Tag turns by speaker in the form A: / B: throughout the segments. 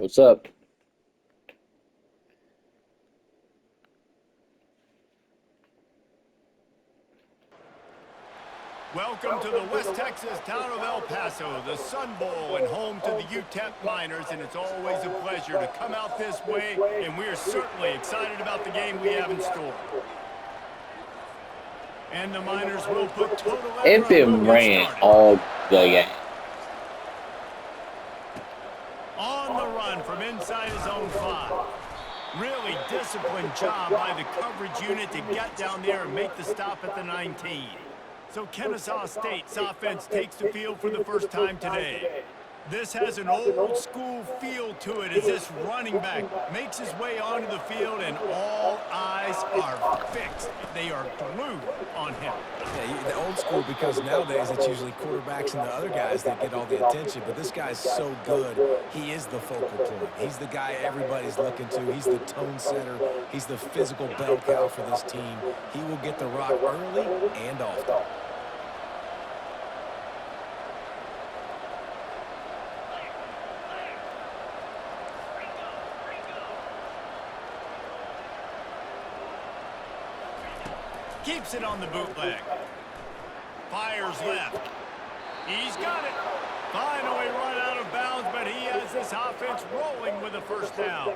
A: What's up?
B: Welcome to the West Texas town of El Paso, the Sun Bowl and home to the UTEP Miners, and it's always a pleasure to come out this way, and we are certainly excited about the game we have in store. And the Miners will put total
A: It been raining all the game.
B: On the run from inside his own 5. Really disciplined job by the coverage unit to get down there and make the stop at the 19. So Kennesaw State's offense takes the field for the first time today. This has an old school feel to it as this running back makes his way onto the field and all eyes are fixed. They are glued on him.
C: Yeah, the old school because nowadays it's usually quarterbacks and the other guys that get all the attention, but this guy's so good, he is the focal point. He's the guy everybody's looking to. He's the tone setter. He's the physical bell cow for this team. He will get the rock early and often.
B: Keeps it on the bootleg. Fires left. He's got it. Finally run out of bounds, but he has this offense rolling with a first down.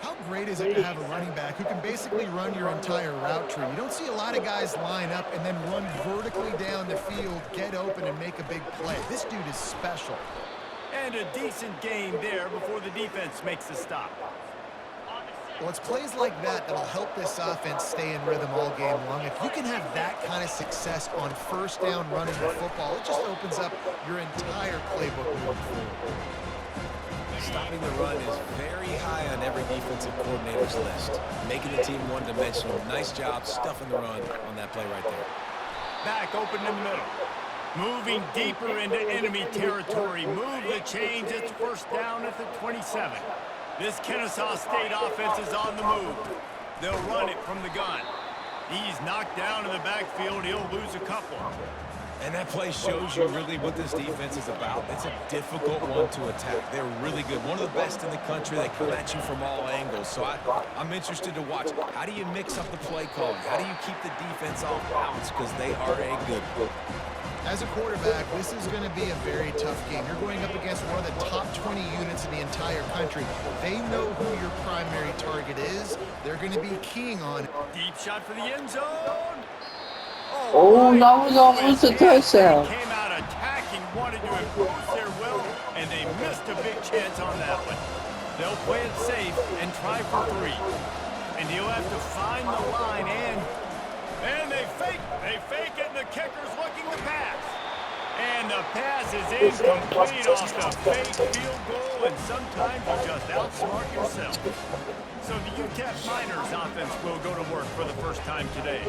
D: How great is it to have a running back who can basically run your entire route tree? You don't see a lot of guys line up and then run vertically down the field, get open, and make a big play. This dude is special.
B: And a decent gain there before the defense makes the stop.
D: Well, it's plays like that that'll help this offense stay in rhythm all game long. If you can have that kind of success on first down running the football, it just opens up your entire playbook moving forward.
C: Stopping the run is very high on every defensive coordinator's list. Making the team one-dimensional. Nice job stuffing the run on that play right there.
B: Back open in the middle. Moving deeper into enemy territory. Move the chains. It's first down at the 27. This Kennesaw State offense is on the move. They'll run it from the gun. He's knocked down in the backfield. He'll lose a couple.
C: And that play shows you really what this defense is about. It's a difficult one to attack. They're really good. One of the best in the country. They come at you from all angles. So I'm interested to watch. How do you mix up the play calling? How do you keep the defense off balance? Because they are a good one.
D: As a quarterback, this is going to be a very tough game. You're going up against one of the top 20 units in the entire country. They know who your primary target is. They're going to be keying on it.
B: Deep shot for the end zone.
A: Oh, that was almost a touchdown.
B: Came out attacking, wanted to impose their will, and they missed a big chance on that one. They'll play it safe and try for 3. And he'll have to find the line, and they fake it, and the kicker's looking to pass. And the pass is incomplete off the fake field goal, and sometimes you just outsmart yourself. So the UTEP Miners offense will go to work for the first time today.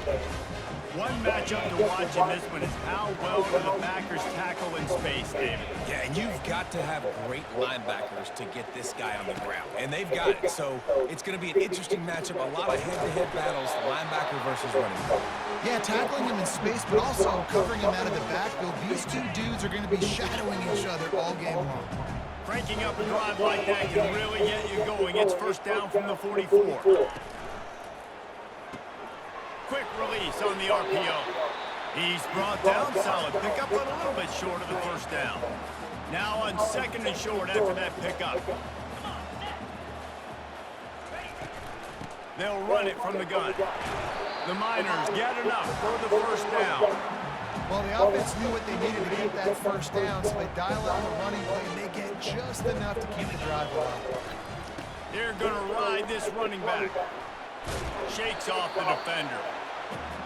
B: One matchup to watch in this one is how well do the backers tackle in space, David.
C: Yeah, and you've got to have great linebackers to get this guy on the ground. And they've got it. So it's going to be an interesting matchup. A lot of head-to-head battles, linebacker versus running back.
D: Yeah, tackling him in space, but also covering him out of the backfield. These two dudes are going to be shadowing each other all game long.
B: Cranking up a drive like that can really get you going. It's first down from the 44. Quick release on the RPO. He's brought down, solid pickup, but a little bit short of the first down. Now on second and short after that pickup. They'll run it from the gun. The Miners get enough for the first down.
D: Well, the offense knew what they needed to get that first down, so they dial out the running play, and they get just enough to keep the drive alive.
B: They're going to ride this running back. Shakes off the defender.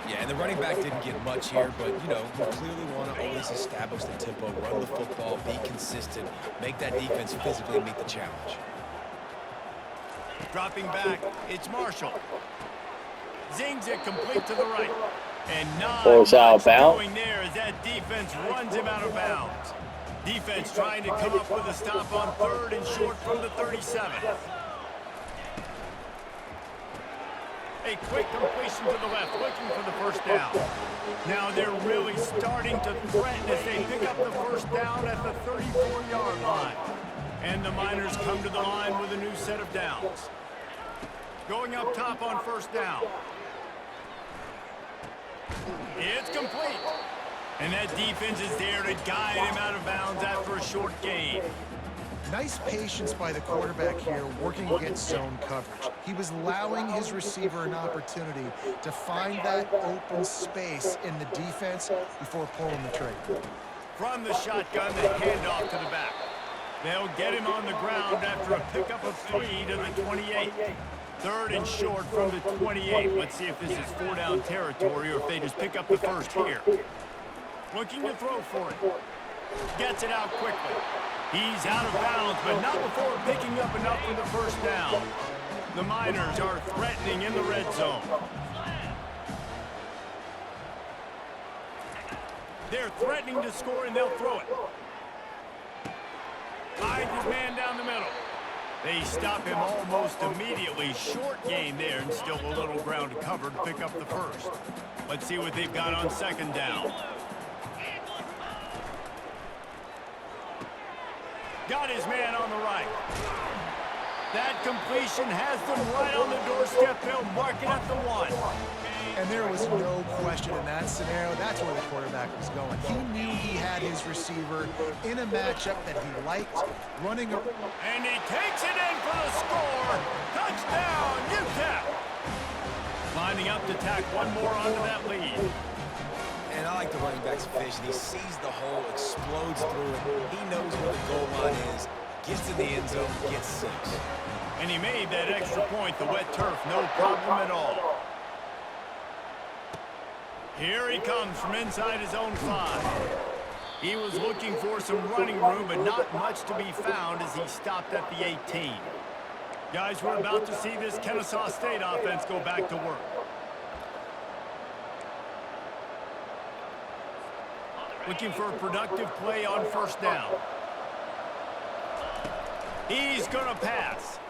C: Yeah, and the running back didn't get much here, but, you know, you clearly want to always establish the tempo, run the football, be consistent, make that defense physically meet the challenge.
B: Dropping back, it's Marshall. Zings it complete to the right. And not much doing there as that defense runs him out of bounds. Defense trying to come up with a stop on third and short from the 37. A quick completion to the left, looking for the first down. Now they're really starting to threaten as they pick up the first down at the 34-yard line. And the Miners come to the line with a new set of downs. Going up top on first down. It's complete. And that defense is there to guide him out of bounds after a short gain.
D: Nice patience by the quarterback here, working against zone coverage. He was allowing his receiver an opportunity to find that open space in the defense before pulling the trigger.
B: From the shotgun, the handoff to the back. They'll get him on the ground after a pickup of 3 to the 28. Third and short from the 28. Let's see if this is 4-down territory or if they just pick up the first here. Looking to throw for it. Gets it out quickly. He's out of bounds, but not before picking up enough for the first down. The Miners are threatening in the red zone. They're threatening to score, and they'll throw it. Finds his man down the middle. They stop him almost immediately. Short gain there, and still a little ground to cover to pick up the first. Let's see what they've got on second down. Got his man on the right. That completion has them right on the doorstep. They'll mark it at the 1.
D: And there was no question in that scenario. That's where the quarterback was going. He knew he had his receiver in a matchup that he liked, running.
B: And he takes it in for the score. Touchdown, UTEP. Lining up to tack one more onto that lead.
C: And I like the running back's vision. He sees the hole, explodes through it. He knows where the goal line is, gets to the end zone, gets 6.
B: And he made that extra point, the wet turf, no problem at all. Here he comes from inside his own 5. He was looking for some running room, but not much to be found as he stopped at the 18. Guys, we're about to see this Kennesaw State offense go back to work. Looking for a productive play on first down. He's going to pass.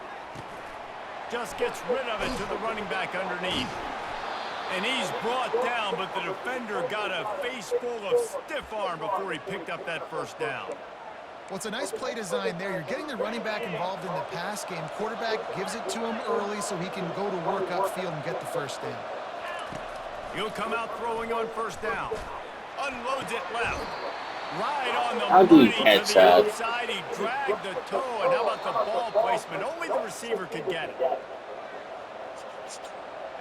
B: Just gets rid of it to the running back underneath. And he's brought down, but the defender got a face full of stiff arm before he picked up that first down.
D: Well, it's a nice play design there. You're getting the running back involved in the pass game. Quarterback gives it to him early so he can go to work upfield and get the first down.
B: He'll come out throwing on first down. Unloads it left. Right on the
A: How do you
B: money
A: catch
B: to the
A: that?
B: outside. He dragged the toe, and how about the ball placement? Only the receiver could get it.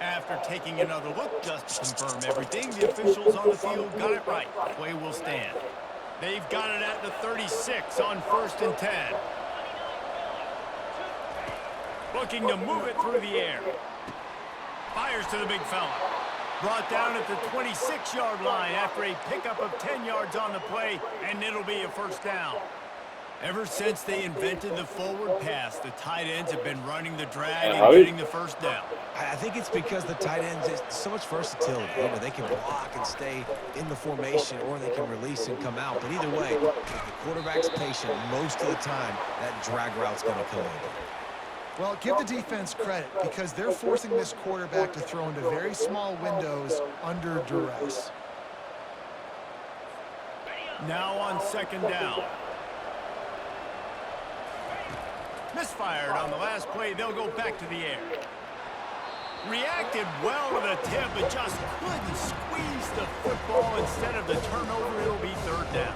B: After taking another look just to confirm everything, the officials on the field got it right. Play will stand. They've got it at the 36 on 1st and 10. Looking to move it through the air. Fires to the big fella. Brought down at the 26-yard line after a pickup of 10 yards on the play, and it'll be a first down. Ever since they invented the forward pass, the tight ends have been running the drag and getting the first down.
C: I think it's because the tight ends is so much versatility. You know, they can block and stay in the formation, or they can release and come out. But either way, if the quarterback's patient, most of the time, that drag route's going to come in.
D: Well, give the defense credit because they're forcing this quarterback to throw into very small windows under duress.
B: Now on second down. Misfired on the last play. They'll go back to the air. Reacted well to the tip, but just couldn't squeeze the football. Instead of the turnover, it'll be third down.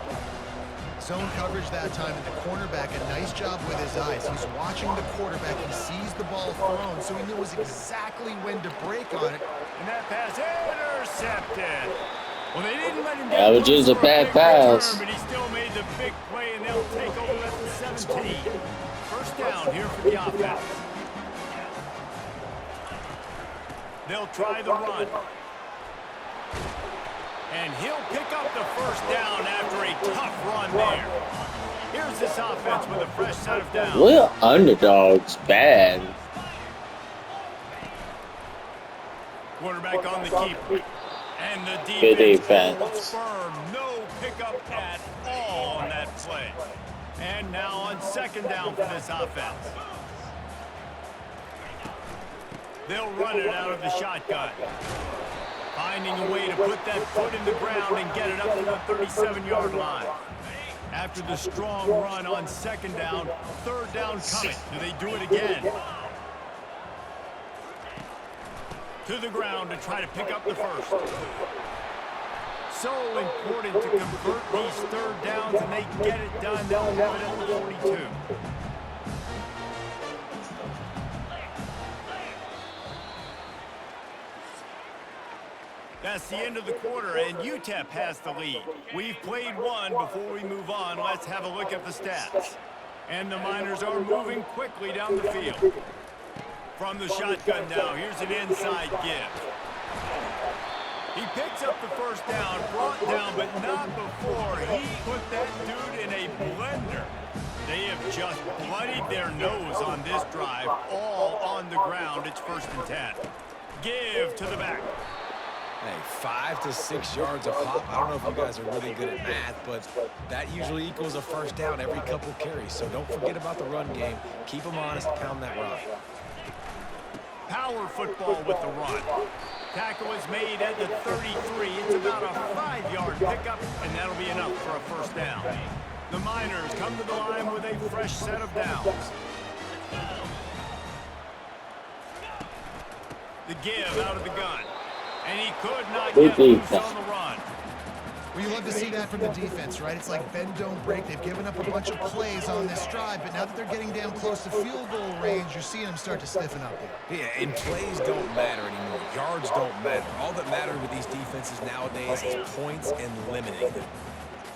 D: Zone coverage that time, and the cornerback, a nice job with his eyes. He's watching the quarterback. He sees the ball thrown, so he knows exactly when to break on it.
B: And that pass intercepted. Well, they didn't let him get
A: That was just a bad pass.
B: but he still made the big play, and they'll take over at the 17. First down here for the offense. They'll try the run. And he'll pick up the first down after a tough run there. Here's this offense with a fresh set of downs.
A: We're underdogs bad.
B: Quarterback on the keeper. And the
A: Good
B: defense holds
A: defense.
B: firm. No pickup at all on that play. And now on second down for this offense. They'll run it out of the shotgun. Finding a way to put that foot in the ground and get it up to the 37-yard line. After the strong run on second down, third down coming. Do they do it again? To the ground to try to pick up the first. So important to convert these third downs, and they get it done. They'll have it at the 42. That's the end of the quarter, and UTEP has the lead. We've played one. Before we move on, let's have a look at the stats. And the Miners are moving quickly down the field. From the shotgun now, here's an inside give. He picks up the first down, brought down, but not before he put that dude in a blender. They have just bloodied their nose on this drive, all on the ground. It's 1st and 10. Give to the back.
C: Hey, 5 to 6 yards a pop. I don't know if you guys are really good at math, but that usually equals a first down every couple carries. So don't forget about the run game. Keep them honest, pound that rock.
B: Power football with the run. Tackle is made at the 33. It's about a 5-yard pickup, and that'll be enough for a first down. The Miners come to the line with a fresh set of downs. The give out of the gun. And he could not get loose on the run.
D: Well, you love to see that from the defense, right? It's like bend, don't break. They've given up a bunch of plays on this drive, but now that they're getting down close to field goal range, you're seeing them start to stiffen up there.
C: Yeah, and plays don't matter anymore. Yards don't matter. All that matters with these defenses nowadays is points and limiting them.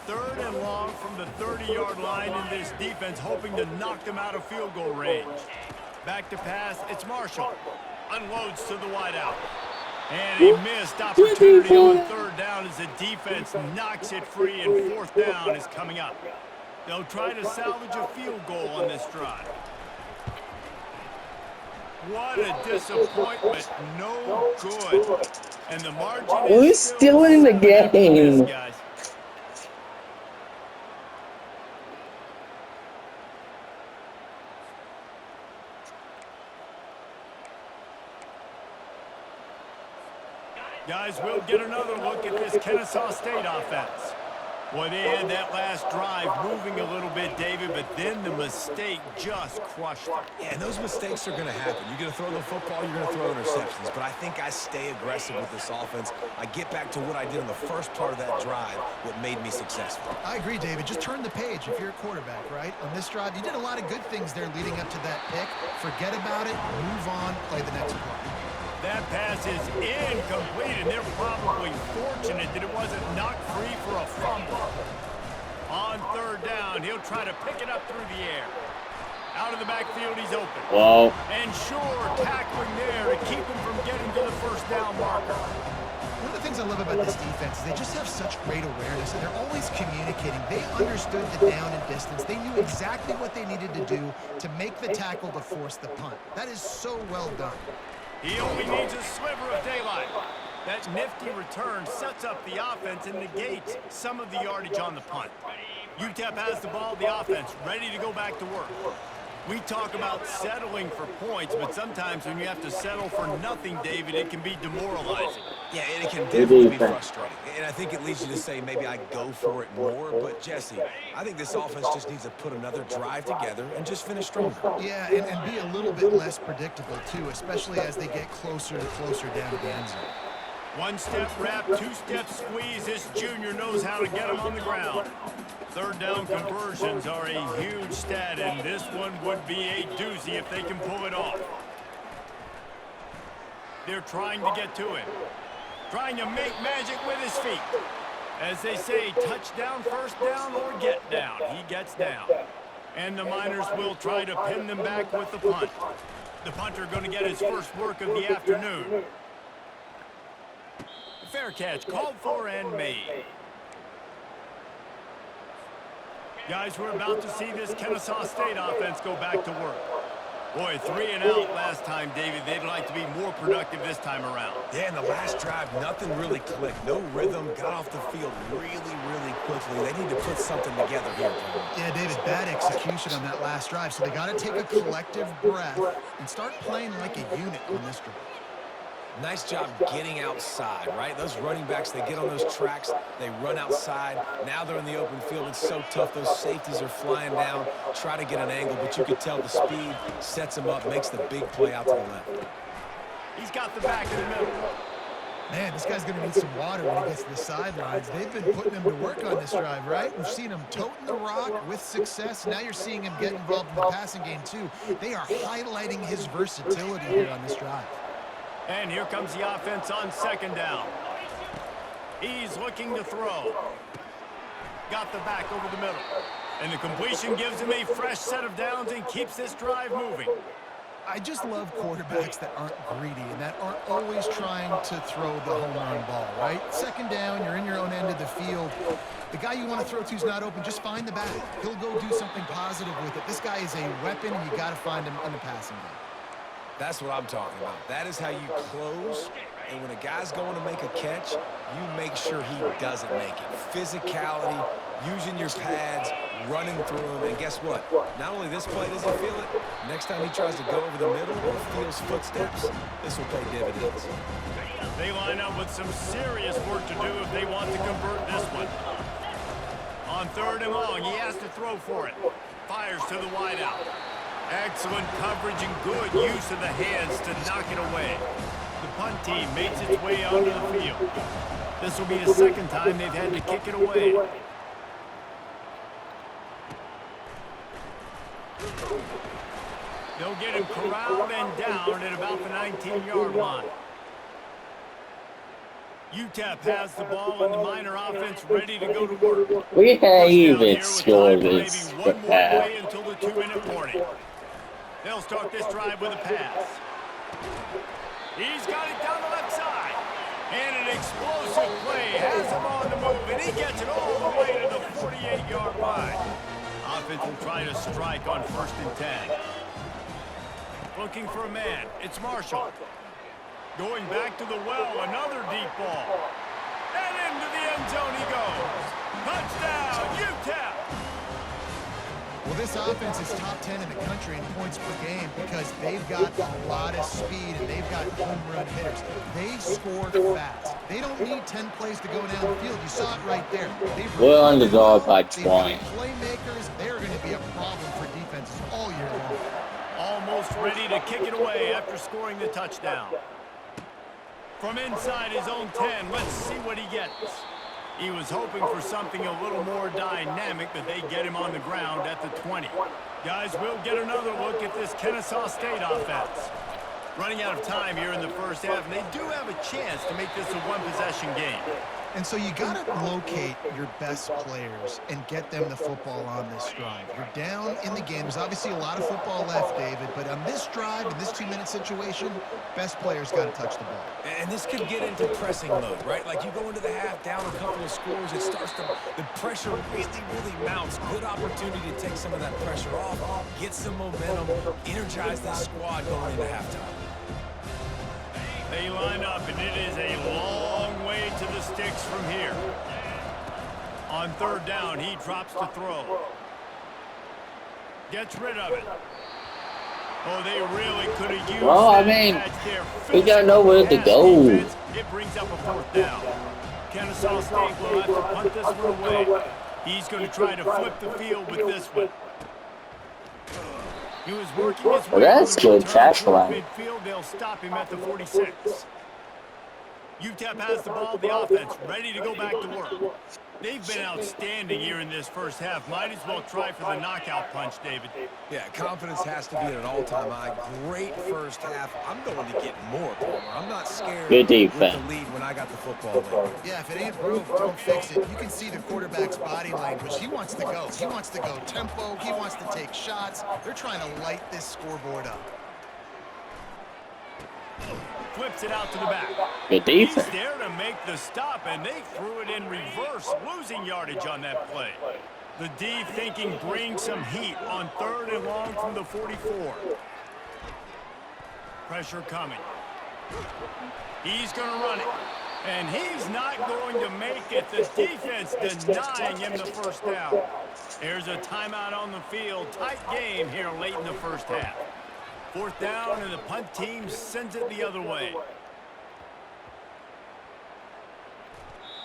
B: 3rd and long from the 30-yard line in this defense, hoping to knock them out of field goal range. Back to pass, it's Marshall. Unloads to the wideout. And a missed opportunity on 3rd down as the defense knocks it free, and 4th down is coming up. They'll try to salvage a field goal on this drive. What a disappointment. No good. And the margin is
A: We're still in the game.
B: Guys. Guys, we'll get another look at this Kennesaw State offense. Boy, they had that last drive moving a little bit, David, but then the mistake just crushed them.
C: Yeah, and those mistakes are going to happen. You're going to throw the football, you're going to throw interceptions. But I think I stay aggressive with this offense. I get back to what I did in the first part of that drive, what made me successful.
D: I agree, David. Just turn the page if you're a quarterback, right? On this drive, you did a lot of good things there leading up to that pick. Forget about it, move on, play the next play.
B: That pass is incomplete, and they're probably fortunate that it wasn't knocked free for a fumble. On 3rd down, he'll try to pick it up through the air. Out of the backfield, he's open.
A: Wow.
B: And sure, tackling there to keep him from getting to the 1st down marker.
D: One of the things I love about this defense is they just have such great awareness, and they're always communicating. They understood the down and distance. They knew exactly what they needed to do to make the tackle to force the punt. That is so well done.
B: He only needs a sliver of daylight. That nifty return sets up the offense and negates some of the yardage on the punt. UTEP has the ball, the offense, ready to go back to work. We talk about settling for points, but sometimes when you have to settle for nothing, David, it can be demoralizing.
C: Yeah, and it can definitely be frustrating. And I think it leads you to say maybe I go for it more. But, Jesse, I think this offense just needs to put another drive together and just finish stronger.
D: Yeah, and be a little bit less predictable, too, especially as they get closer and closer down to the end zone.
B: 1-step wrap, 2-step squeeze. This junior knows how to get him on the ground. 3rd down conversions are a huge stat, and this one would be a doozy if they can pull it off. They're trying to get to him. Trying to make magic with his feet. As they say, touchdown, 1st down, or get down. He gets down. And the Miners will try to pin them back with the punt. The punter going to get his first work of the afternoon. Fair catch, called for and made. Guys, we're about to see this Kennesaw State offense go back to work. Boy, 3 and out last time, David. They'd like to be more productive this time around.
C: Yeah, in the last drive, nothing really clicked. No rhythm, got off the field really quickly. They need to put something together here.
D: Yeah, David, bad execution on that last drive, so they got to take a collective breath and start playing like a unit on this drive.
C: Nice job getting outside, right? Those running backs, they get on those tracks, they run outside. Now they're in the open field. It's so tough. Those safeties are flying down, try to get an angle, but you could tell the speed sets them up, makes the big play out to the left.
B: He's got the back in the middle.
D: Man, this guy's going to need some water when he gets to the sidelines. They've been putting him to work on this drive, right? We've seen him toting the rock with success. Now you're seeing him get involved in the passing game, too. They are highlighting his versatility here on this drive.
B: And here comes the offense on second down. He's looking to throw. Got the back over the middle. And the completion gives him a fresh set of downs and keeps this drive moving.
D: I just love quarterbacks that aren't greedy and that aren't always trying to throw the home run ball, right? Second down, you're in your own end of the field. The guy you want to throw to is not open. Just find the back. He'll go do something positive with it. This guy is a weapon, and you got to find him in the passing game.
C: That's what I'm talking about. That is how you close. And when a guy's going to make a catch, you make sure he doesn't make it. Physicality, using your pads, running through them. And guess what? Not only this play does he feel it, next time he tries to go over the middle or feels footsteps, this will pay dividends.
B: They line up with some serious work to do if they want to convert this one. On third and long, he has to throw for it. Fires to the wideout. Excellent coverage and good use of the hands to knock it away. The punt team makes its way onto the field. This will be the second time they've had to kick it away. They'll get him corralled and down at about the 19-yard line. UTEP has the ball and the Minor offense ready to go to work.
A: We can't even score this.
B: One more play until the 2-minute warning. They'll start this drive with a pass. He's got it down the left side. And an explosive play has him on the move, and he gets it all the way to the 48-yard line. Offense will try to strike on 1st and 10. Looking for a man. It's Marshall. Going back to the well, another deep ball. And into the end zone he goes. Touchdown, UTEP!
D: Well, this offense is top 10 in the country in points per game because they've got a lot of speed and they've got home run hitters. They score fast. They don't need 10 plays to go down the field. You saw it right there.
A: We're underdog by 20.
D: Playmakers, they're going to be a problem for defenses all year long.
B: Almost ready to kick it away after scoring the touchdown. From inside his own 10, let's see what he gets. He was hoping for something a little more dynamic, but they get him on the ground at the 20. Guys, we'll get another look at this Kennesaw State offense. Running out of time here in the first half, and they do have a chance to make this a one-possession game.
D: And so you got to locate your best players and get them the football on this drive. You're down in the game. There's obviously a lot of football left, David, but on this drive, in this 2-minute situation, best players got to touch the ball.
C: And this could get into pressing mode, right? Like you go into the half, down a couple of scores, it starts to, the pressure really mounts. Good opportunity to take some of that pressure off, get some momentum, energize this squad going into halftime.
B: They line up, and it is a long way to the sticks from here. On third down, he drops to throw. Gets rid of it. Oh, they really could have used
A: Well, I mean, we got nowhere to go.
B: It brings up a 4th down. Kennesaw State will have to punt this one away. He's going to try to flip the field with this one. He was working his way.
A: Well, that's good tackling.
B: Midfield, they'll stop him at the 46. UTEP has the ball, the offense ready to go back to work. They've been outstanding here in this first half. Might as well try for the knockout punch, David.
C: Yeah, confidence has to be at an all-time high. Great first half. I'm going to get more, Palmer. I'm not scared
A: Good
C: with
A: defense.
C: the lead when I got the football late.
D: Yeah, if it ain't broke, don't fix it. You can see the quarterback's body language. He wants to go. He wants to go tempo. He wants to take shots. They're trying to light this scoreboard up.
B: Flips it out to the back.
A: Good defense.
B: He's there to make the stop, and they threw it in reverse, losing yardage on that play. The D thinking bring some heat on third and long from the 44. Pressure coming. He's going to run it. And he's not going to make it. The defense denying him the first down. There's a timeout on the field. Tight game here late in the first half. 4th down, and the punt team sends it the other way.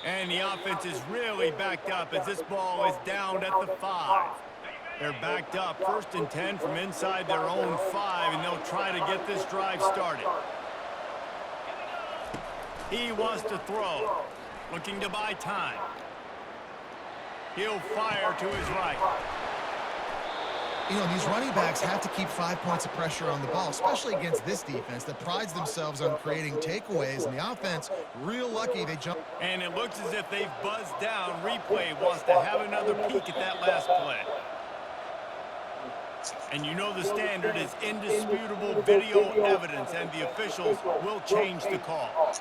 B: And the offense is really backed up as this ball is down at the 5. They're backed up 1st and 10 from inside their own 5, and they'll try to get this drive started. He wants to throw, looking to buy time. He'll fire to his right.
D: You know, these running backs have to keep 5 points of pressure on the ball, especially against this defense that prides themselves on creating takeaways, and the offense, real lucky they jump.
B: And it looks as if they've buzzed down. Replay wants to have another peek at that last play. And you know the standard is indisputable video evidence, and the officials will change the call.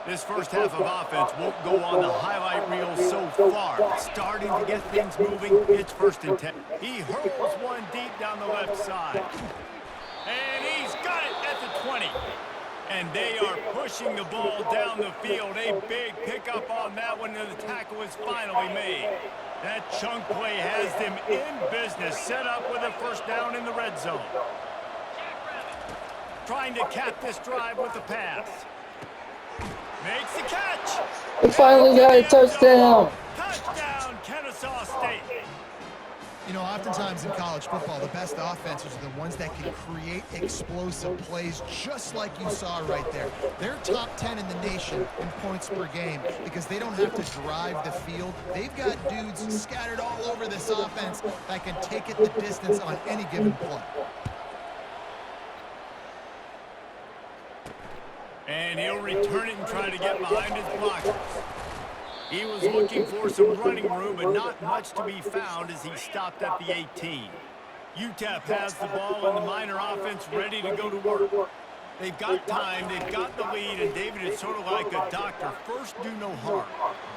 B: This first half of offense won't go on the highlight reel so far. Starting to get things moving. It's 1st and 10. He hurls one deep down the left side. And he's got it at the 20. And they are pushing the ball down the field. A big pickup on that one, and the tackle is finally made. That chunk play has them in business, set up with a 1st down in the red zone. Trying to cap this drive with a pass. Makes the catch.
A: We finally got a touchdown.
B: Touchdown, Kennesaw State.
D: You know, oftentimes in college football, the best offenses are the ones that can create explosive plays, just like you saw right there. They're top 10 in the nation in points per game because they don't have to drive the field. They've got dudes scattered all over this offense that can take it the distance on any given play.
B: And he'll return it and try to get behind his blockers. He was looking for some running room, but not much to be found as he stopped at the 18. UTEP has the ball, and the Miner offense ready to go to work. They've got time, they've got the lead, and David is sort of like a doctor. First, do no harm.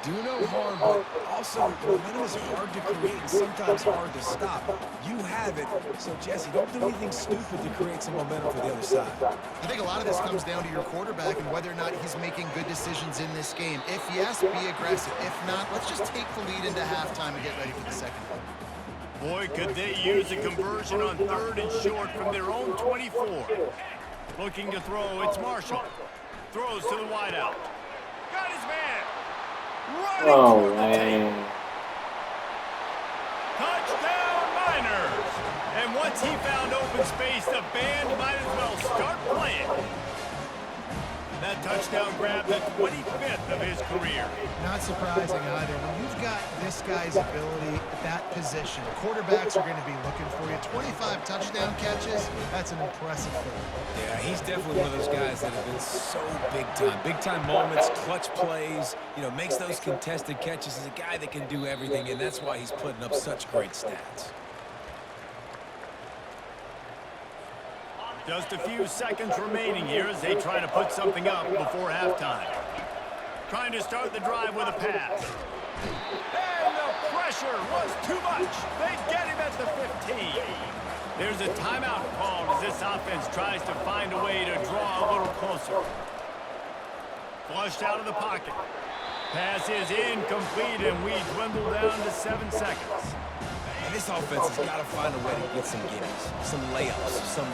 C: Do no harm, but also momentum is hard to create and sometimes hard to stop. You have it, so Jesse, don't do anything stupid to create some momentum for the other side.
D: I think a lot of this comes down to your quarterback and whether or not he's making good decisions in this game. If yes, be aggressive. If not, let's just take the lead into halftime and get ready for the second half.
B: Boy, could they use a conversion on 3rd and short from their own 24. Looking to throw, it's Marshall. Throws to the wideout. Got his man. Running toward the tape. Touchdown, Miners. And once he found open space, the band might as well start playing. That touchdown grabbed the 25th of his career.
D: Not surprising either. When you've got this guy's ability at that position, quarterbacks are going to be looking for you. 25 touchdown catches, that's an impressive thing.
C: Yeah, he's definitely one of those guys that have been so big time. Big time moments, clutch plays, you know, makes those contested catches. He's a guy that can do everything, and that's why he's putting up such great stats.
B: Just a few seconds remaining here as they try to put something up before halftime. Trying to start the drive with a pass. And the pressure was too much. They get him at the 15. There's a timeout called as this offense tries to find a way to draw a little closer. Flushed out of the pocket. Pass is incomplete, and we dwindle down to 7 seconds.
C: And this offense has got to find a way to get some gimmies, some layups, some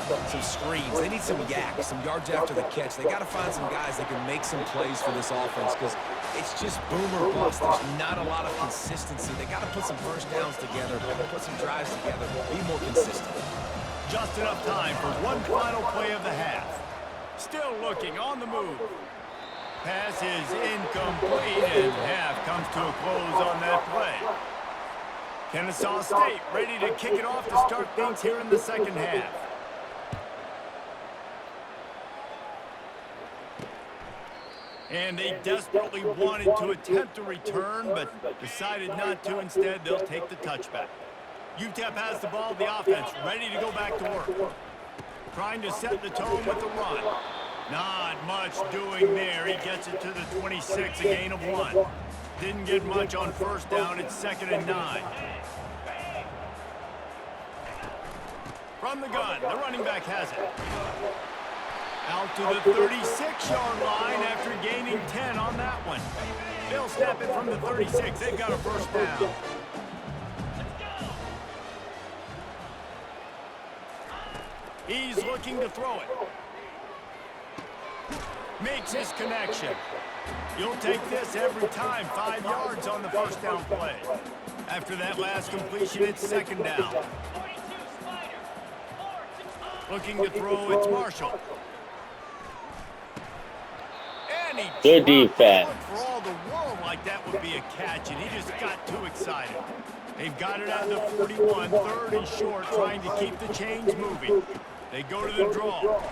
C: screens. They need some yak, some yards after the catch. They got to find some guys that can make some plays for this offense because it's just boom or bust. There's not a lot of consistency. They got to put some 1st downs together, put some drives together, be more consistent.
B: Just enough time for one final play of the half. Still looking on the move. Pass is incomplete, and half comes to a close on that play. Kennesaw State ready to kick it off to start things here in the second half. And they desperately wanted to attempt a return, but decided not to. Instead, they'll take the touchback. UTEP has the ball, the offense ready to go back to work. Trying to set the tone with the run. Not much doing there. He gets it to the 26, a gain of 1. Didn't get much on 1st down. It's 2nd and 9. From the gun, the running back has it. Out to the 36-yard line after gaining 10 on that one. They'll snap it from the 36. They've got a 1st down. He's looking to throw it. Makes his connection. You'll take this every time. 5 yards on the first down play. After that last completion, it's second down. Looking to throw, it's Marshall. And he
A: Good
B: dropped it.
A: defense.
B: For all the world like that would be a catch, and he just got too excited. They've got it at the 41, third and short, trying to keep the chains moving. They go to the draw.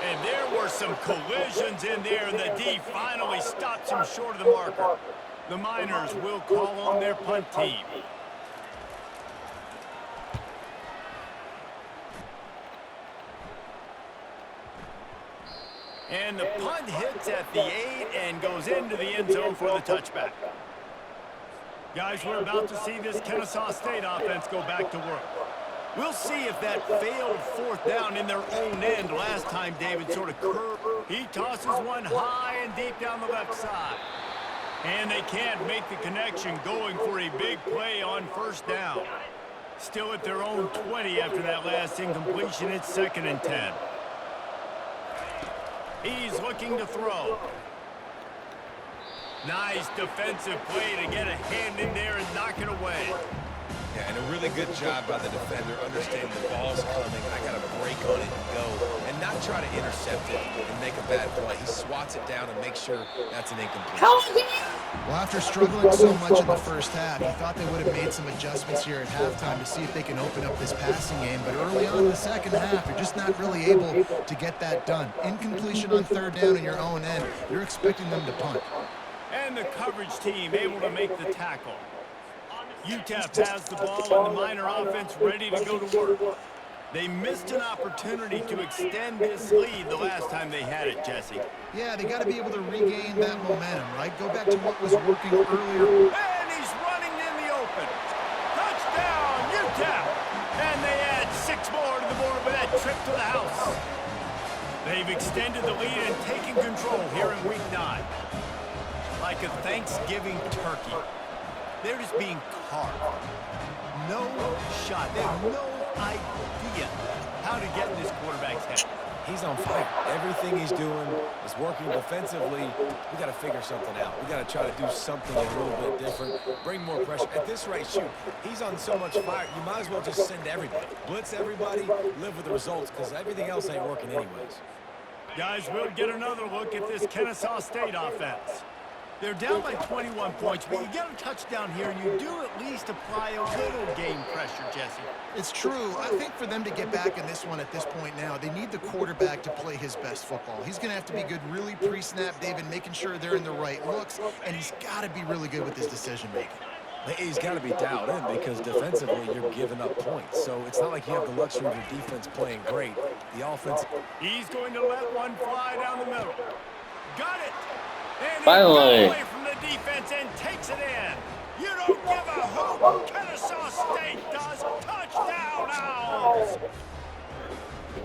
B: And there were some collisions in there, and the D finally stops him short of the marker. The Miners will call on their punt team. And the punt hits at the 8 and goes into the end zone for the touchback. Guys, we're about to see this Kennesaw State offense go back to work. We'll see if that failed fourth down in their own end last time David sort of curved. He tosses one high and deep down the left side. And they can't make the connection, going for a big play on first down. Still at their own 20 after that last incompletion. It's 2nd and 10. He's looking to throw. Nice defensive play to get a hand in there and knock it away.
C: Yeah, and a really good job by the defender, understanding the ball's coming. I got to break on it and go, and not try to intercept it and make a bad play. He swats it down and makes sure that's an incompletion.
D: Well, after struggling so much in the first half, he thought they would have made some adjustments here at halftime to see if they can open up this passing game. But early on in the second half, you're just not really able to get that done. Incompletion on third down in your own end, you're expecting them to punt.
B: And the coverage team able to make the tackle. UTEP has the ball and the Miner offense ready to go to work. They missed an opportunity to extend this lead the last time they had it, Jesse.
D: Yeah, they got to be able to regain that momentum, right? Go back to what was working earlier.
B: And he's running in the open. Touchdown, UTEP! And they add 6 more to the board with that trip to the house. They've extended the lead and taken control here in Week 9. Like a Thanksgiving turkey. They're just being carved. No shot. They have no idea how to get in this quarterback's head.
C: He's on fire. Everything he's doing is working defensively. We got to figure something out. We got to try to do something a little bit different. Bring more pressure. At this rate, shoot, he's on so much fire, you might as well just send everybody. Blitz everybody, live with the results, because everything else ain't working anyways.
B: Guys, we'll get another look at this Kennesaw State offense. They're down by 21 points, but you get a touchdown here, and you do at least apply a little game pressure, Jesse.
D: It's true. I think for them to get back in this one at this point now, they need the quarterback to play his best football. He's going to have to be good really pre-snap, David, making sure they're in the right looks, and he's got to be really good with his decision-making.
C: He's got to be dialed in, because defensively you're giving up points. So it's not like you have the luxury of your defense playing great. The offense...
B: He's going to let one fly down the middle. Got it! And
A: Finally.
B: he got away from the defense and takes it in. You don't give a hoot. Kennesaw State does. Touchdown, Owls!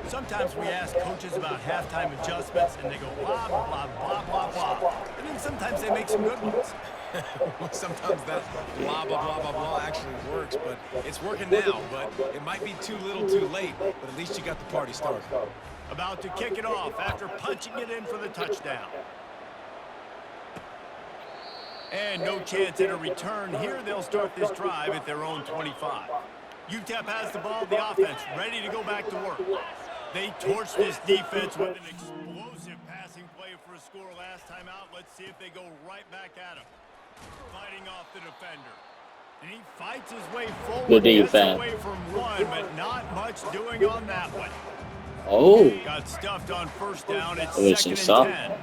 B: Sometimes we ask coaches about halftime adjustments, and they go blah, blah, blah, blah, blah, blah. And then sometimes they make some good ones.
C: Sometimes that blah, blah, blah, blah, blah actually works, but it's working now. But it might be too little too late, but at least you got the party started.
B: About to kick it off after punching it in for the touchdown. And no chance at a return here. They'll start this drive at their own 25. UTEP has the ball, the offense ready to go back to work. They torched this defense with an explosive passing play for a score last time out. Let's see if they go right back at him. Fighting off the defender. And he fights his way forward.
A: Good
B: Gets
A: defense.
B: away from one, but not much doing on that one.
A: Oh.
B: Got stuffed on first down. It's
A: There was some
B: 2nd
A: stuff.
B: and 10.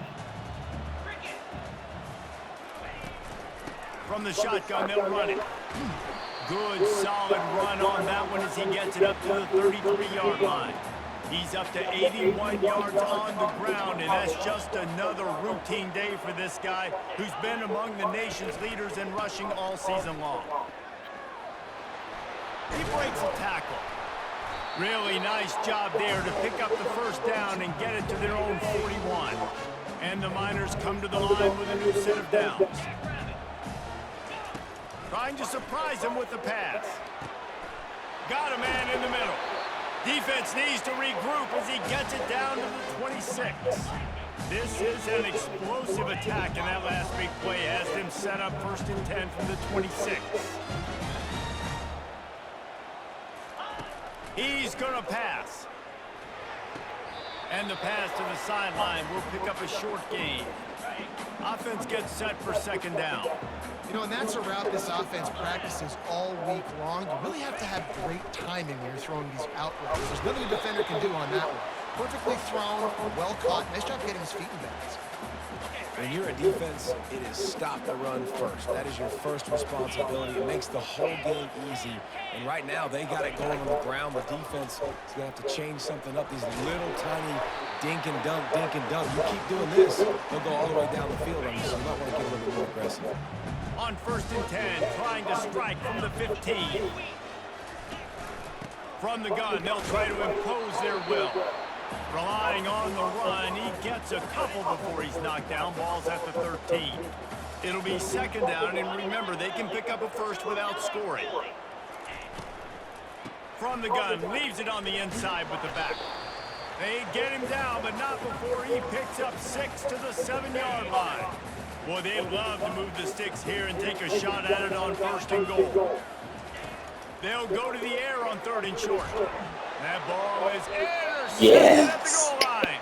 B: From the shotgun, they'll run it. Good, solid run on that one as he gets it up to the 33-yard line. He's up to 81 yards on the ground, and that's just another routine day for this guy who's been among the nation's leaders in rushing all season long. He breaks a tackle. Really nice job there to pick up the first down and get it to their own 41. And the Miners come to the line with a new set of downs. Trying to surprise him with the pass. Got a man in the middle. Defense needs to regroup as he gets it down to the 26. This is an explosive attack, and that last big play has them set up 1st and 10 from the 26. He's going to pass. And the pass to the sideline will pick up a short gain. Offense gets set for 2nd down.
D: You know, and that's a route this offense practices all week long. You really have to have great timing when you're throwing these out routes. There's nothing a defender can do on that one. Perfectly thrown, well caught. Nice job getting his feet in bounds.
C: When you're a defense, it is stop the run first. That is your first responsibility. It makes the whole game easy. And right now, they got it going on the ground. The defense is going to have to change something up. These little tiny dink and dunk, dink and dunk. You keep doing this, they'll go all the way down the field on you, so you might want to get a little bit more aggressive.
B: On 1st and 10, trying to strike from the 15. From the gun, they'll try to impose their will. Relying on the run, he gets a couple before he's knocked down. Ball's at the 13. It'll be 2nd down, and remember, they can pick up a first without scoring. From the gun, leaves it on the inside with the back. They get him down, but not before he picks up 6 to the 7-yard line. Boy, they love to move the sticks here and take a shot at it on 1st and goal. They'll go to the air on 3rd and short. That ball is intercepted at the goal line.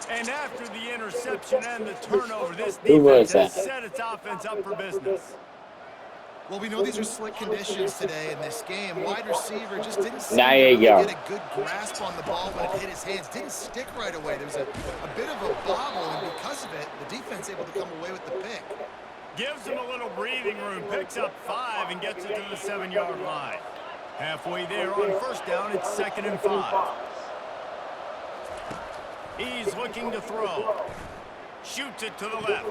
B: And after the interception and the turnover, this defense has set its offense up for business.
D: Well, we know these are slick conditions today in this game. Wide receiver just didn't seem
A: There
D: to
A: you
D: really
A: go.
D: get a good grasp on the ball when it hit his hands. Didn't stick right away. There was a bit of a bobble, and because of it, the defense able to come away with the pick.
B: Gives him a little breathing room, picks up 5 and gets it to the 7-yard line. Halfway there on 1st down, it's 2nd and 5. He's looking to throw. Shoots it to the left.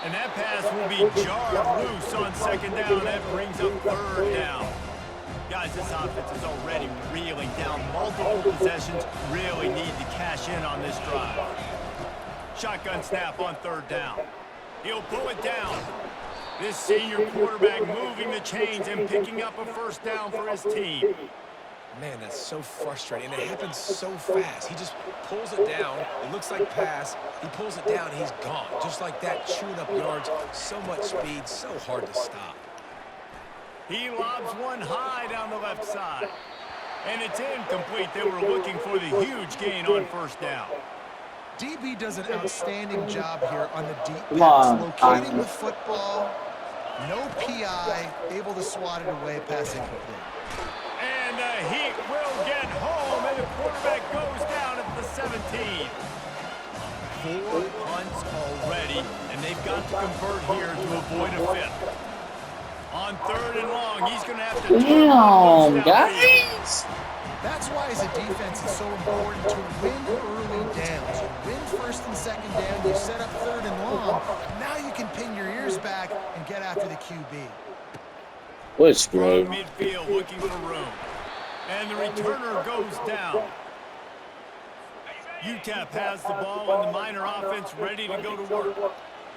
B: And that pass will be jarred loose on 2nd down. That brings up 3rd down. Guys, this offense is already reeling down multiple possessions. Really need to cash in on this drive. Shotgun snap on 3rd down. He'll pull it down. This senior quarterback moving the chains and picking up a 1st down for his team.
C: Man, that's so frustrating. It happens so fast. He just pulls it down. It looks like pass. He pulls it down, and he's gone. Just like that, chewing up yards. So much speed, so hard to stop.
B: He lobs one high down the left side. And it's incomplete. They were looking for the huge gain on 1st down.
D: DB does an outstanding job here on the deep
A: Come
D: pass,
A: on,
D: locating the football. No PI, able to swat it away, pass incomplete.
B: And the Heat will get home, and the quarterback goes down at the 17. 4 punts already, and they've got to convert here to avoid a 5th. On 3rd and long, he's going to have to
A: Damn, guys.
D: That's why, as a defense, it's so important to win early downs. You win 1st and 2nd down, you set up 3rd and long. Now you can pin your ears back and get after the QB.
A: What's
B: From
A: great?
B: midfield looking for room. And the returner goes down. UTEP has the ball, and the Miner offense ready to go to work.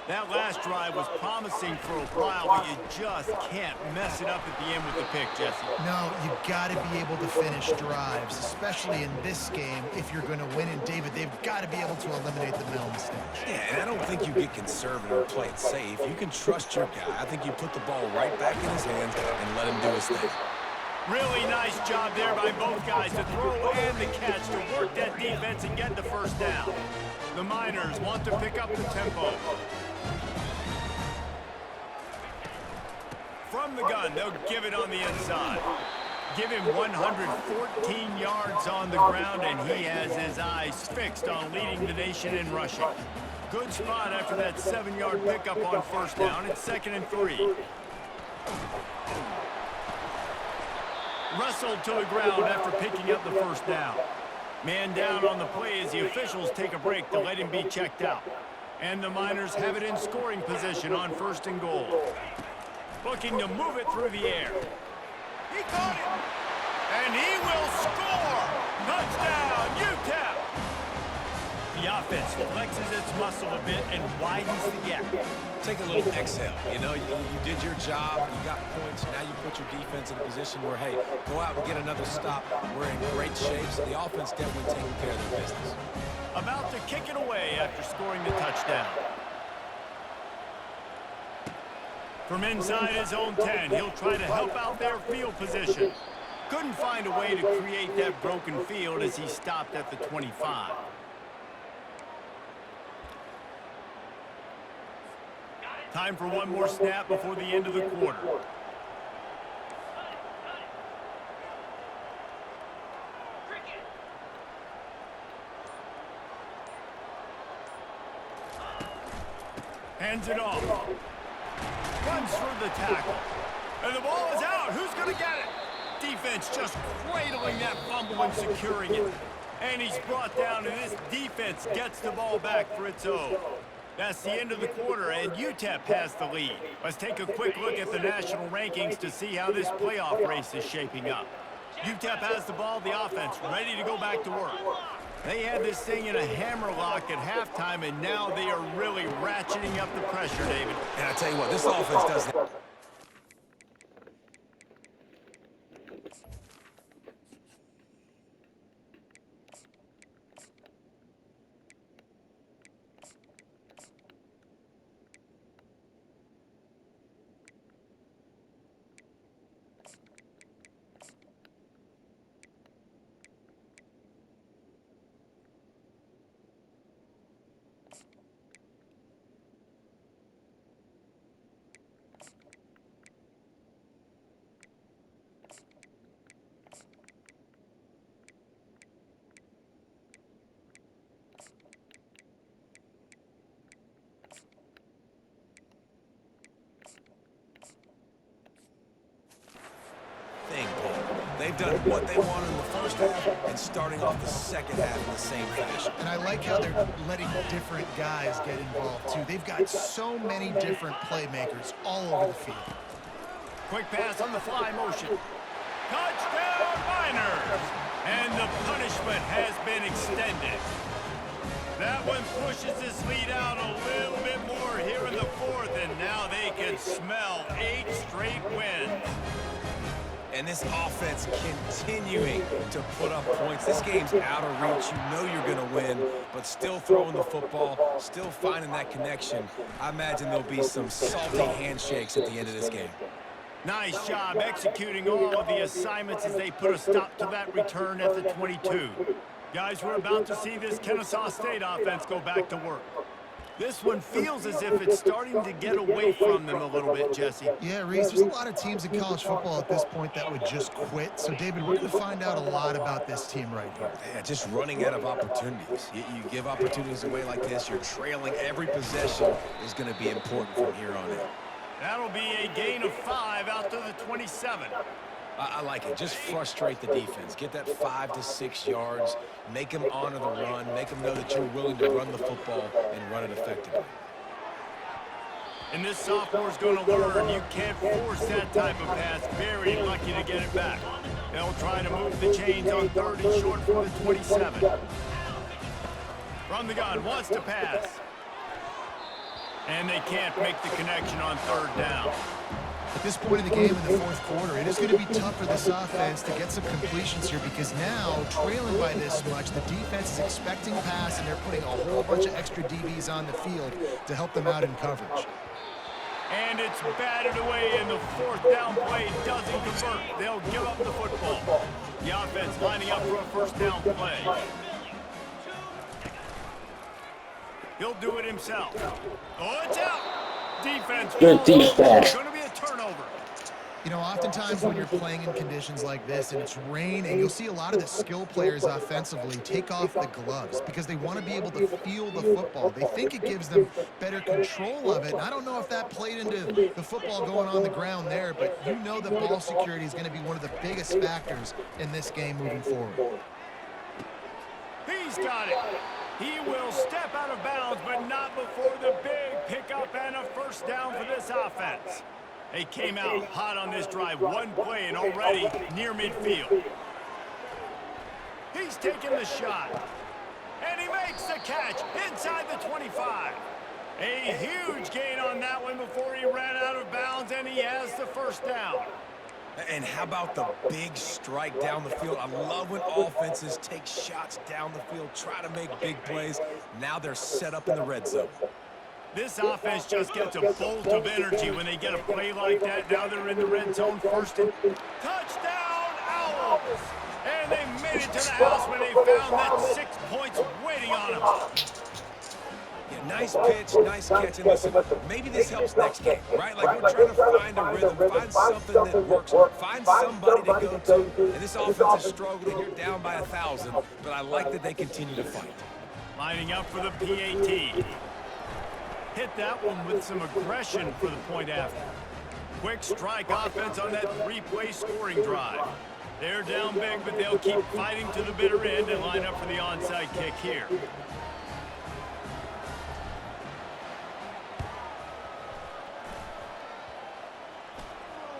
B: That last drive was promising for a while, but you just can't mess it up at the end with the pick, Jesse.
D: No, you got to be able to finish drives, especially in this game. If you're going to win, and David, they've got to be able to eliminate the middle mistakes.
C: Yeah, and I don't think you get conservative or play it safe. You can trust your guy. I think you put the ball right back in his hands and let him do his thing.
B: Really nice job there by both guys to throw and the catch to work that defense and get the 1st down. The Miners want to pick up the tempo. From the gun, they'll give it on the inside. Give him 114 yards on the ground, and he has his eyes fixed on leading the nation in rushing. Good spot after that 7-yard pickup on 1st down. It's 2nd and 3. Wrestled to the ground after picking up the 1st down. Man down on the play as the officials take a break to let him be checked out. And the Miners have it in scoring position on 1st and goal. Looking to move it through the air. He got it! And he will score! Touchdown, UTEP! The offense flexes its muscle a bit and widens the gap.
C: Take a little exhale. You know, you did your job, you got points, now you put your defense in a position where, hey, go out and get another stop. We're in great shape, so the offense definitely taking care of their business.
B: About to kick it away after scoring the touchdown. From inside his own 10, he'll try to help out their field position. Couldn't find a way to create that broken field as he stopped at the 25. Time for one more snap before the end of the quarter. Hands it off. Runs through the tackle. And the ball is out. Who's going to get it? Defense just cradling that fumble and securing it. And he's brought down, and this defense gets the ball back for its own. That's the end of the quarter, and UTEP has the lead. Let's take a quick look at the national rankings to see how this playoff race is shaping up. UTEP has the ball, the offense, ready to go back to work. They had this thing in a hammerlock at halftime, and now they are really ratcheting up the pressure, David.
C: And I tell you what, this offense does that. They've done what they wanted in the first half and starting off the second half in the same fashion.
D: And I like how they're letting different guys get involved, too. They've got so many different playmakers all over the field.
B: Quick pass on the fly motion. Touchdown, Miners! And the punishment has been extended. That one pushes this lead out a little bit more here in the fourth, and now they can smell 8 straight wins.
C: And this offense continuing to put up points. This game's out of reach. You know you're going to win, but still throwing the football, still finding that connection. I imagine there'll be some salty handshakes at the end of this game.
B: Nice job executing all of the assignments as they put a stop to that return at the 22. Guys, we're about to see this Kennesaw State offense go back to work. This one feels as if it's starting to get away from them a little bit, Jesse.
D: Yeah, Reese, there's a lot of teams in college football at this point that would just quit. So, David, we're going to find out a lot about this team right here.
C: Yeah, just running out of opportunities. You give opportunities away like this, you're trailing. Every possession is going to be important from here on in.
B: That'll be a gain of 5 out to the 27.
C: I like it. Just frustrate the defense. Get that 5 to 6 yards. Make them honor the run. Make them know that you're willing to run the football and run it effectively.
B: And this sophomore's going to learn you can't force that type of pass. Very lucky to get it back. They'll try to move the chains on 3rd and short from the 27. From the gun, wants to pass. And they can't make the connection on 3rd down.
D: At this point in the game in the fourth quarter, it is going to be tough for this offense to get some completions here because now, trailing by this much, the defense is expecting pass, and they're putting a whole bunch of extra DBs on the field to help them out in coverage.
B: And it's batted away, and the 4th down play doesn't convert. They'll give up the football. The offense lining up for a 1st down play. He'll do it himself. Oh, it's out. Defense.
A: Good defense.
B: Going to be a turnover.
D: You know, oftentimes when you're playing in conditions like this and it's raining, you'll see a lot of the skill players offensively take off the gloves because they want to be able to feel the football. They think it gives them better control of it. And I don't know if that played into the football going on the ground there, but you know that ball security is going to be one of the biggest factors in this game moving forward.
B: He's got it. He will step out of bounds, but not before the big pickup and a 1st down for this offense. They came out hot on this drive. One play and already near midfield. He's taking the shot. And he makes the catch inside the 25. A huge gain on that one before he ran out of bounds, and he has the first down.
C: And how about the big strike down the field? I love when offenses take shots down the field, try to make big plays. Now they're set up in the red zone.
B: This offense just gets a bolt of energy when they get a play like that. Now they're in the red zone first and touchdown, Owls! And they made it to the house when they found that 6 points waiting on them.
C: Yeah, nice pitch, nice catch. And listen, maybe this helps next game, right? Like we're trying to find a rhythm, find something that works, find somebody to go to. And this offense is struggling. You're down by 1,000, but I like that they continue to fight.
B: Lining up for the PAT. Hit that one with some aggression for the point after. Quick strike offense on that 3-play scoring drive. They're down big, but they'll keep fighting to the bitter end and line up for the onside kick here.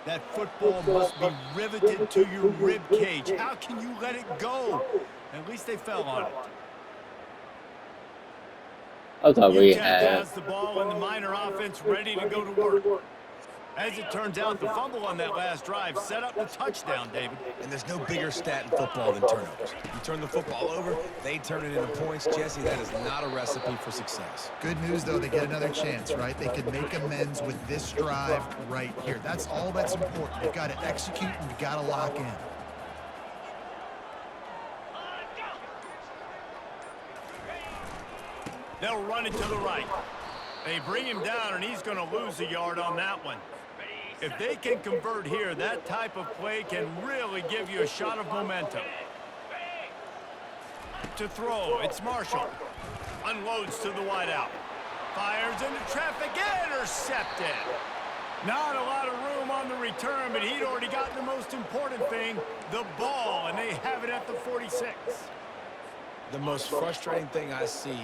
B: That football must be riveted to your rib cage. How can you let it go? At least they fell on it.
A: I thought we
B: UTEP
A: had.
B: has the ball and the Miner offense ready to go to work. As it turns out, the fumble on that last drive set up the touchdown, David.
C: And there's no bigger stat in football than turnovers. You turn the football over, they turn it into points. Jesse, that is not a recipe for success.
D: Good news, though, they get another chance, right? They could make amends with this drive right here. That's all that's important. You've got to execute and you've got to lock in.
B: They'll run it to the right. They bring him down, and he's going to lose a yard on that one. If they can convert here, that type of play can really give you a shot of momentum. To throw, it's Marshall. Unloads to the wideout. Fires into traffic, intercepted. Not a lot of room on the return, but he'd already gotten the most important thing, the ball, and they have it at the 46.
C: The most frustrating thing I see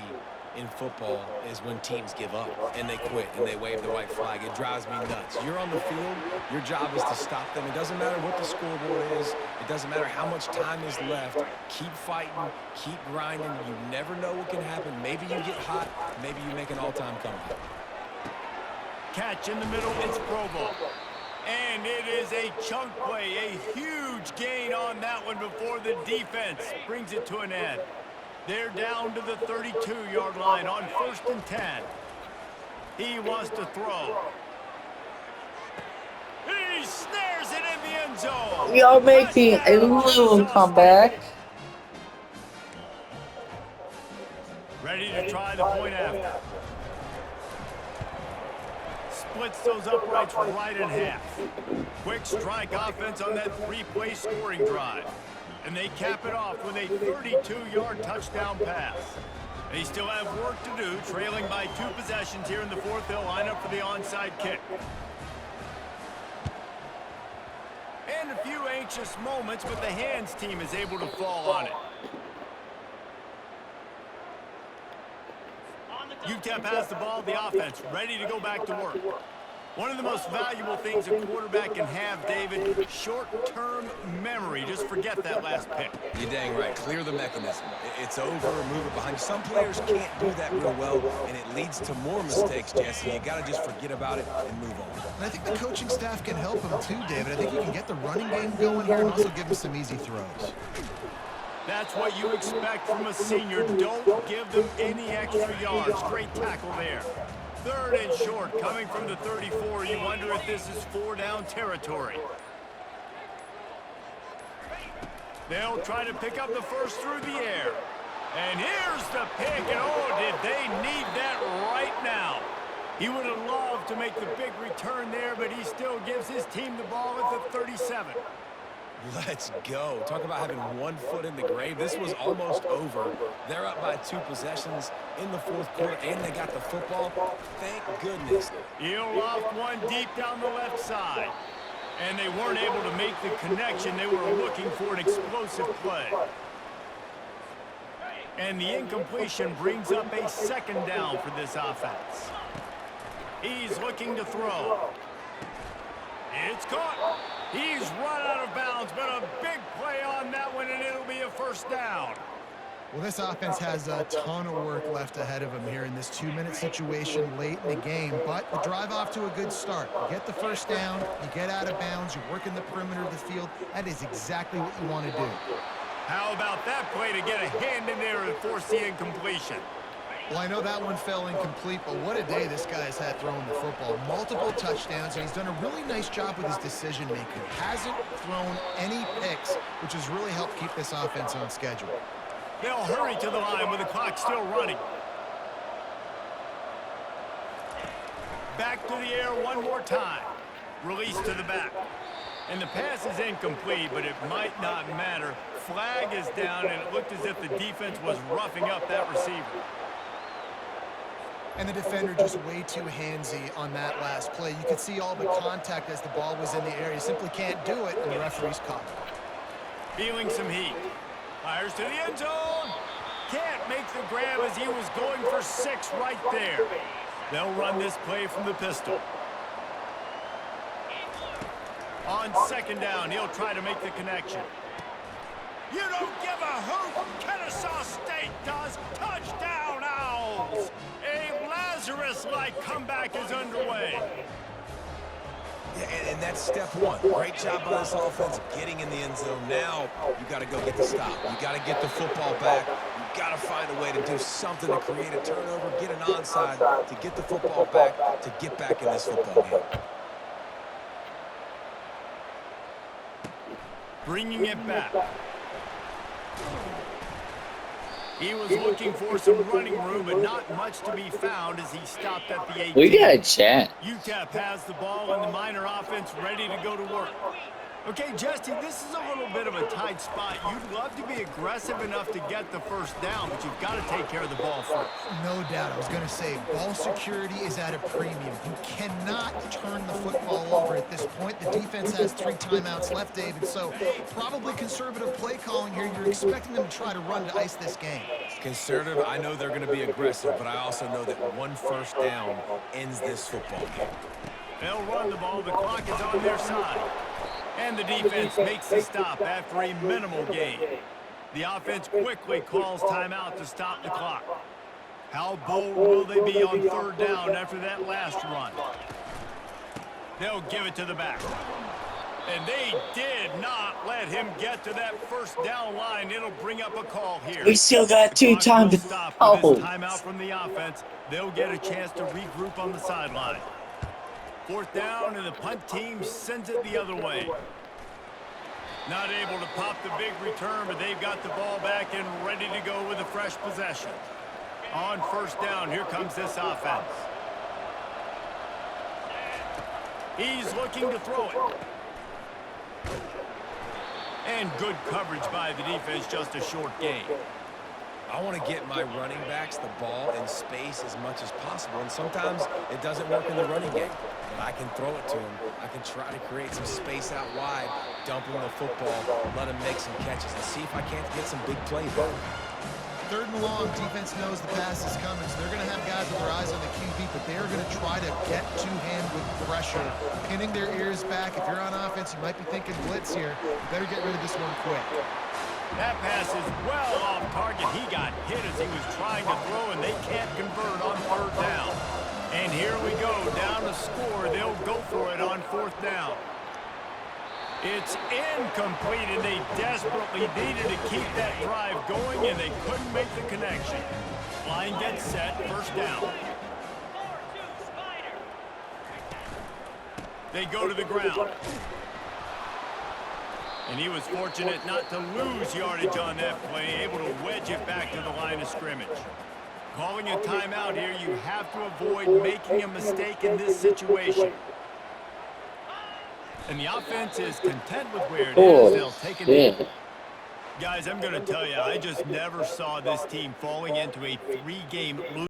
C: in football is when teams give up and they quit and they wave the white flag. It drives me nuts. You're on the field. Your job is to stop them. It doesn't matter what the scoreboard is. It doesn't matter how much time is left. Keep fighting. Keep grinding. You never know what can happen. Maybe you get hot. Maybe you make an all-time comeback.
B: Catch in the middle. It's Provo. And it is a chunk play. A huge gain on that one before the defense brings it to an end. They're down to the 32-yard line on 1st and 10. He wants to throw. He snares it in the end zone.
A: We are making a little comeback.
B: Ready to try the point after. Splits those uprights right in half. Quick strike offense on that 3-play scoring drive. And they cap it off with a 32-yard touchdown pass. They still have work to do, trailing by 2 possessions here in the 4th. They'll line up for the onside kick. And a few anxious moments, but the hands team is able to fall on it. UTEP has the ball, the offense, ready to go back to work. One of the most valuable things a quarterback can have, David, short-term memory. Just forget that last pick.
C: You're dang right. Clear the mechanism. It's over, move it behind you. Some players can't do that real well, and it leads to more mistakes, Jesse. You got to just forget about it and move on.
D: And I think the coaching staff can help him too, David. I think you can get the running game going here and also give him some easy throws.
B: That's what you expect from a senior. Don't give them any extra yards. Great tackle there. 3rd and short, coming from the 34. You wonder if this is 4-down territory. They'll try to pick up the first through the air. And here's the pick, and oh, did they need that right now. He would have loved to make the big return there, but he still gives his team the ball at the 37.
C: Let's go. Talk about having 1 foot in the grave. This was almost over. They're up by 2 possessions in the 4th quarter, and they got the football. Thank goodness.
B: He'll off one deep down the left side. And they weren't able to make the connection. They were looking for an explosive play. And the incompletion brings up a 2nd down for this offense. He's looking to throw. It's caught. He's run out of bounds, but a big play on that one, and it'll be a 1st down.
D: Well, this offense has a ton of work left ahead of them here in this 2-minute situation late in the game, but the drive off to a good start. You get the first down, you get out of bounds, you work in the perimeter of the field. That is exactly what you want to do.
B: How about that play to get a hand in there and force the incompletion?
D: Well, I know that one fell incomplete, but what a day this guy has had throwing the football. Multiple touchdowns, and he's done a really nice job with his decision-making. Hasn't thrown any picks, which has really helped keep this offense on schedule.
B: They'll hurry to the line with the clock still running. Back to the air one more time. Release to the back. And the pass is incomplete, but it might not matter. Flag is down, and it looked as if the defense was roughing up that receiver.
D: And the defender just way too handsy on that last play. You could see all the contact as the ball was in the air. He simply can't do it, and the referee's caught it.
B: Feeling some heat. Fires to the end zone. Can't make the grab as he was going for 6 right there. They'll run this play from the pistol. On second down, he'll try to make the connection. You don't give a hoot. Kennesaw State does. Touchdown, Owls. A Lazarus-like comeback is underway.
C: Yeah, and that's step one. Great job by this offense getting in the end zone. Now you got to go get the stop. You got to get the football back. You got to find a way to do something to create a turnover, get an onside, to get the football back, to get back in this football game.
B: Bringing it back. He was looking for some running room, but not much to be found as he stopped at the 18.
A: We got a chat.
B: UTEP has the ball and the minor offense ready to go to work. Okay, Justin, this is a little bit of a tight spot. You'd love to be aggressive enough to get the first down, but you've got to take care of the ball first.
D: No doubt. I was going to say, ball security is at a premium. You cannot turn the football over at this point. The defense has 3 timeouts left, David, so probably conservative play calling here. You're expecting them to try to run to ice this game.
C: Conservative, I know they're going to be aggressive, but I also know that one first down ends this football game.
B: They'll run the ball. The clock is on their side. And the defense makes the stop after a minimal gain. The offense quickly calls timeout to stop the clock. How bold will they be on third down after that last run? They'll give it to the back. And they did not let him get to that first down line. It'll bring up a call here.
A: We still got 2 times.
B: Timeout from the offense. They'll get a chance to regroup on the sideline. 4th down, and the punt team sends it the other way. Not able to pop the big return, but they've got the ball back and ready to go with a fresh possession. On first down, here comes this offense. He's looking to throw it. And good coverage by the defense, just a short gain.
C: I want to get my running backs the ball in space as much as possible, and sometimes it doesn't work in the running game. But I can throw it to him. I can try to create some space out wide, dump him the football, let him make some catches, and see if I can't get some big plays there.
D: 3rd and long, defense knows the pass is coming, so they're going to have guys with their eyes on the QB, but they're going to try to get to him with pressure, pinning their ears back. If you're on offense, you might be thinking blitz here. You better get rid of this one quick.
B: That pass is well off target. He got hit as he was trying to throw, and they can't convert on 3rd down. And here we go, down to score. They'll go for it on 4th down. It's incomplete, and they desperately needed to keep that drive going, and they couldn't make the connection. Line gets set, 1st down. They go to the ground. And he was fortunate not to lose yardage on that play, able to wedge it back to the line of scrimmage. Calling a timeout here, you have to avoid making a mistake in this situation. And the offense is content with where it is. They'll take it. Guys, I'm going to tell you, I just never saw this team falling into a 3-game losing